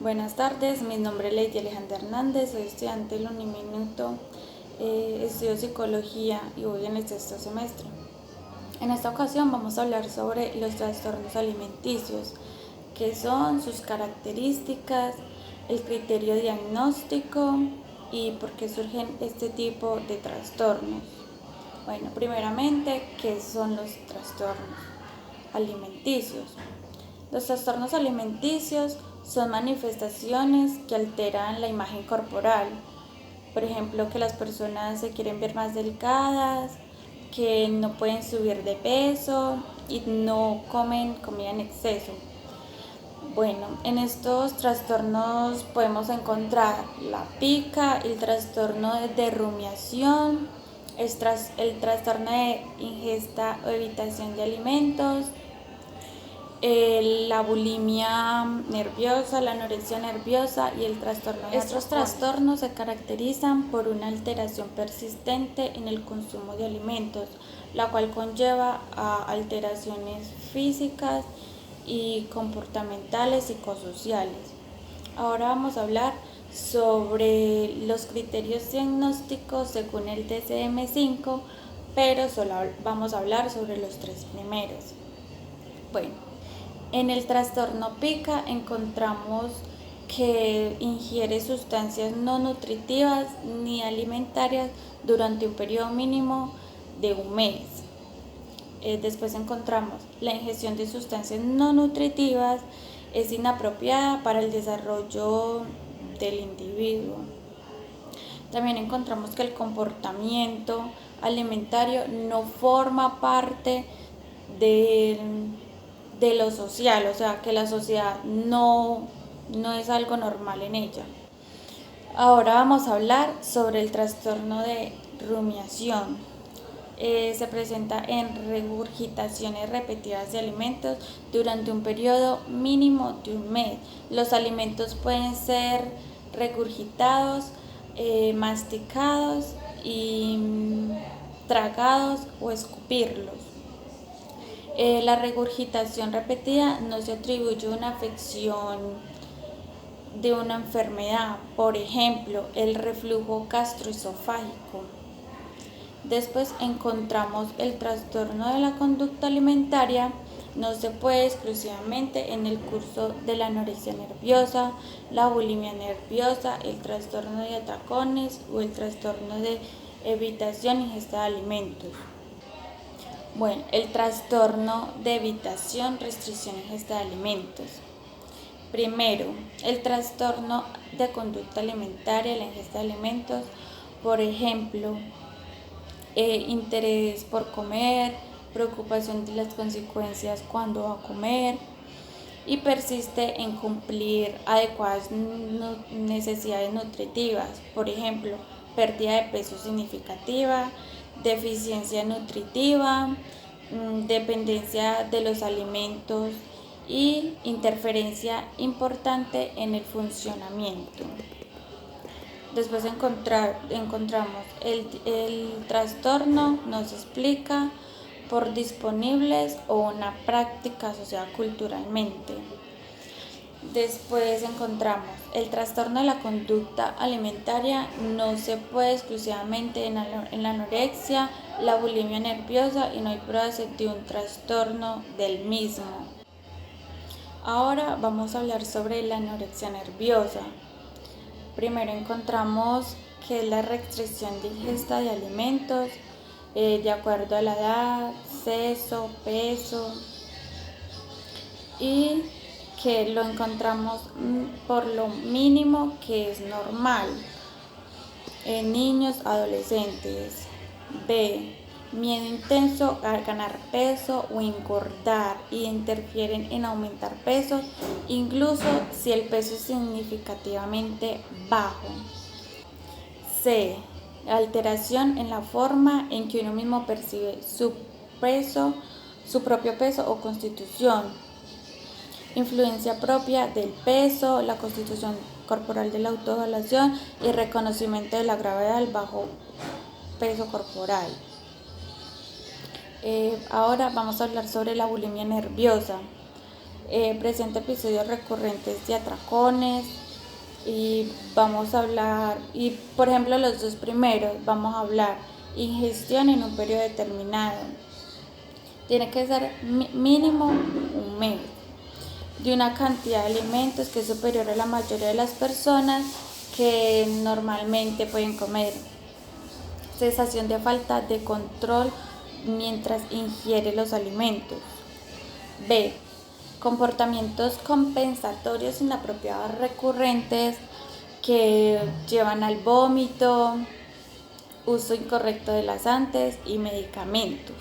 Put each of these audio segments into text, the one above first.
Buenas tardes, mi nombre es Lady Alejandra Hernández, soy estudiante del Uniminuto, estudio psicología y voy en el sexto semestre. En esta ocasión vamos a hablar sobre los trastornos alimenticios, qué son sus características, el criterio diagnóstico y por qué surgen este tipo de trastornos. Bueno, primeramente, ¿qué son los trastornos alimenticios? Los trastornos alimenticios son manifestaciones que alteran la imagen corporal. Por ejemplo, que las personas se quieren ver más delgadas, que no pueden subir de peso y no comen comida en exceso. Bueno, en estos trastornos podemos encontrar la pica, el trastorno de rumiación, el trastorno de ingesta o evitación de alimentos, la bulimia nerviosa, la anorexia nerviosa y el trastorno de Estos trastornos se caracterizan por una alteración persistente en el consumo de alimentos, la cual conlleva a alteraciones físicas y comportamentales psicosociales. Ahora vamos a hablar sobre los criterios diagnósticos según el DSM-5, pero solo vamos a hablar sobre los tres primeros. Bueno, en el trastorno pica encontramos que ingiere sustancias no nutritivas ni alimentarias durante un periodo mínimo de un mes. Después encontramos la ingestión de sustancias no nutritivas es inapropiada para el desarrollo del individuo. También encontramos que el comportamiento alimentario no forma parte de lo social, o sea, que la sociedad no es algo normal en ella. Ahora vamos a hablar sobre el trastorno de rumiación. Se presenta en regurgitaciones repetidas de alimentos durante un periodo mínimo de un mes. Los alimentos pueden ser regurgitados, masticados y tragados o escupirlos. La regurgitación repetida no se atribuye a una afección de una enfermedad, por ejemplo, el reflujo gastroesofágico. Después encontramos el trastorno de la conducta alimentaria, no se puede exclusivamente en el curso de la anorexia nerviosa, la bulimia nerviosa, el trastorno de atracones o el trastorno de evitación e ingesta de alimentos. Bueno, el trastorno de evitación, restricción e ingesta de alimentos. Primero, el trastorno de conducta alimentaria, la ingesta de alimentos, por ejemplo, interés por comer, preocupación de las consecuencias cuando va a comer y persiste en cumplir adecuadas necesidades nutritivas, por ejemplo, pérdida de peso significativa, deficiencia nutritiva, dependencia de los alimentos y interferencia importante en el funcionamiento. Después encontramos el trastorno nos explica por disponibles o una práctica asociada culturalmente. Después encontramos el trastorno de la conducta alimentaria no se puede exclusivamente en la anorexia, la bulimia nerviosa y no hay pruebas de un trastorno del mismo. Ahora vamos a hablar sobre la anorexia nerviosa. Primero encontramos que es la restricción de ingesta de alimentos de acuerdo a la edad, sexo, peso y que lo encontramos por lo mínimo que es normal en niños, adolescentes. B. Miedo intenso a ganar peso o engordar y interfieren en aumentar peso, incluso si el peso es significativamente bajo. C. Alteración en la forma en que uno mismo percibe su propio peso o constitución. Influencia propia del peso, la constitución corporal de la autoevaluación y reconocimiento de la gravedad del bajo peso corporal. Ahora vamos a hablar sobre la bulimia nerviosa. presenta episodios recurrentes de atracones y vamos a hablar, y por ejemplo los dos primeros, vamos a hablar ingestión en un periodo determinado. Tiene que ser mínimo un mes, de una cantidad de alimentos que es superior a la mayoría de las personas que normalmente pueden comer. Sensación de falta de control mientras ingiere los alimentos. B. Comportamientos compensatorios inapropiados recurrentes que llevan al vómito, uso incorrecto de laxantes y medicamentos.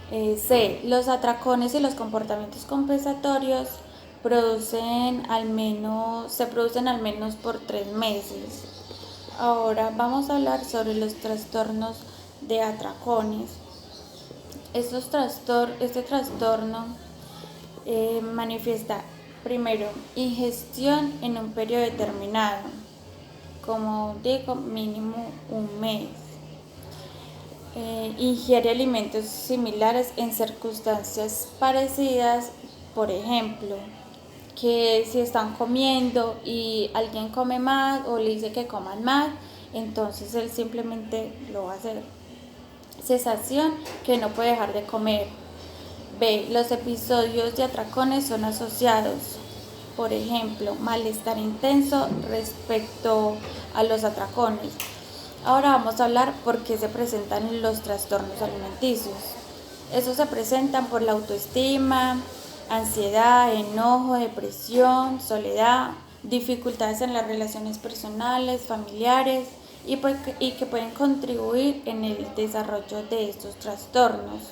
C. Los atracones y los comportamientos compensatorios se producen al menos por 3 meses. Ahora vamos a hablar sobre los trastornos de atracones. Este trastorno manifiesta primero ingestión en un periodo determinado, como digo, mínimo un mes. Ingiere alimentos similares en circunstancias parecidas, por ejemplo, que si están comiendo y alguien come más o le dice que coman más, entonces él simplemente lo va a hacer. Sensación que no puede dejar de comer. B. Los episodios de atracones son asociados, por ejemplo, malestar intenso respecto a los atracones. Ahora vamos a hablar por qué se presentan los trastornos alimenticios. Estos se presentan por la autoestima, ansiedad, enojo, depresión, soledad, dificultades en las relaciones personales, familiares y que pueden contribuir en el desarrollo de estos trastornos.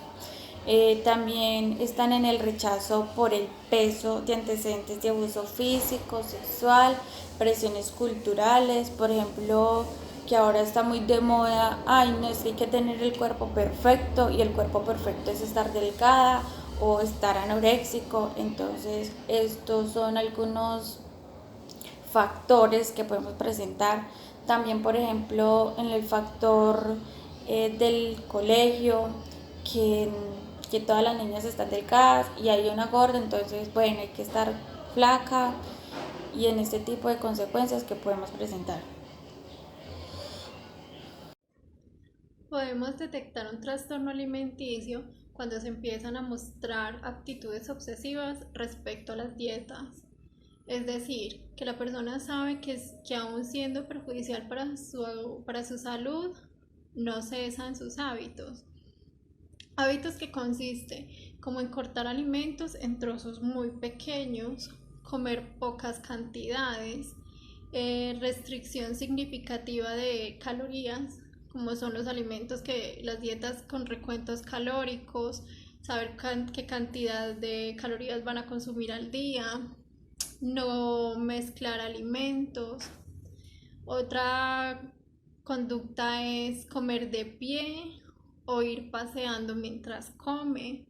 También están en el rechazo por el peso, de antecedentes de abuso físico, sexual, presiones culturales, por ejemplo, que ahora está muy de moda, no es que hay que tener el cuerpo perfecto y el cuerpo perfecto es estar delgada o estar anoréxico. Entonces estos son algunos factores que podemos presentar. También, por ejemplo, en el factor del colegio, que todas las niñas están delgadas y hay una gorda, entonces bueno, hay que estar flaca, y en este tipo de consecuencias que podemos presentar. Podemos detectar un trastorno alimenticio cuando se empiezan a mostrar actitudes obsesivas respecto a las dietas. Es decir, que la persona sabe que aún siendo perjudicial para su salud, no cesan sus hábitos. Hábitos que consiste como en cortar alimentos en trozos muy pequeños, comer pocas cantidades, restricción significativa de calorías, como son los alimentos las dietas con recuentos calóricos, saber qué cantidad de calorías van a consumir al día, no mezclar alimentos. Otra conducta es comer de pie o ir paseando mientras come,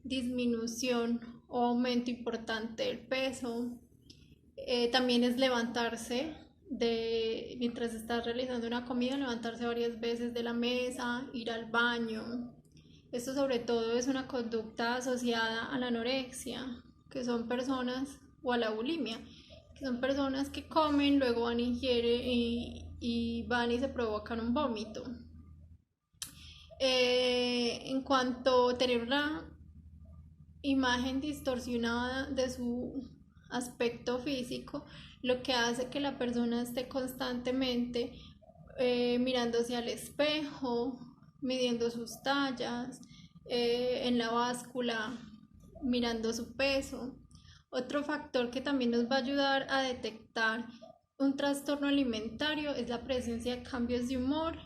disminución o aumento importante del peso. También es levantarse mientras estás realizando una comida, levantarse varias veces de la mesa, ir al baño. Esto sobre todo es una conducta asociada a la anorexia, que son personas, o a la bulimia, que son personas que comen, luego van a ingieren y van y se provocan un vómito. En cuanto a tener una imagen distorsionada de su aspecto físico, lo que hace que la persona esté constantemente mirándose al espejo, midiendo sus tallas, en la báscula, mirando su peso. Otro factor que también nos va a ayudar a detectar un trastorno alimentario es la presencia de cambios de humor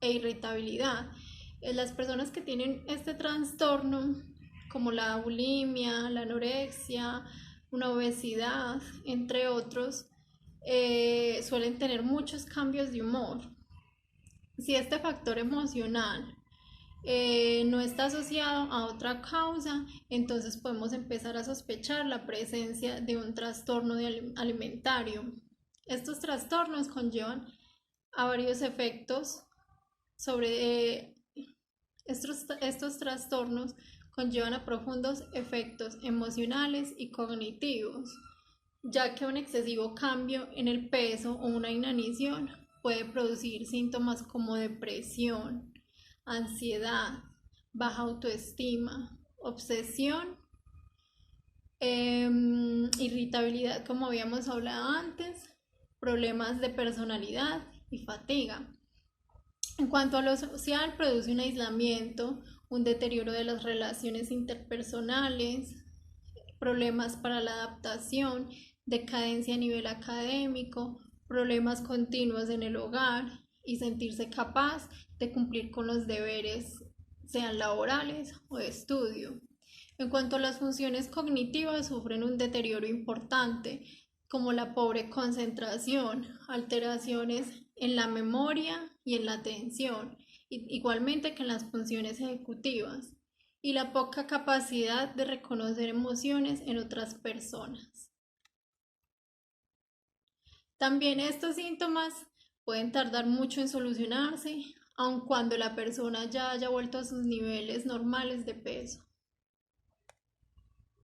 e irritabilidad. Las personas que tienen este trastorno, como la bulimia, la anorexia, una obesidad, entre otros, suelen tener muchos cambios de humor. Si este factor emocional no está asociado a otra causa, entonces podemos empezar a sospechar la presencia de un trastorno alimentario. Estos trastornos conllevan a varios efectos sobre estos trastornos conllevan a profundos efectos emocionales y cognitivos, ya que un excesivo cambio en el peso o una inanición puede producir síntomas como depresión, ansiedad, baja autoestima, obsesión, irritabilidad, como habíamos hablado antes, problemas de personalidad y fatiga. En cuanto a lo social, produce un aislamiento, un deterioro de las relaciones interpersonales, problemas para la adaptación, decadencia a nivel académico, problemas continuos en el hogar y sentirse capaz de cumplir con los deberes, sean laborales o de estudio. En cuanto a las funciones cognitivas, sufren un deterioro importante, como la pobre concentración, alteraciones en la memoria y en la atención, igualmente que en las funciones ejecutivas, y la poca capacidad de reconocer emociones en otras personas. También estos síntomas pueden tardar mucho en solucionarse, aun cuando la persona ya haya vuelto a sus niveles normales de peso.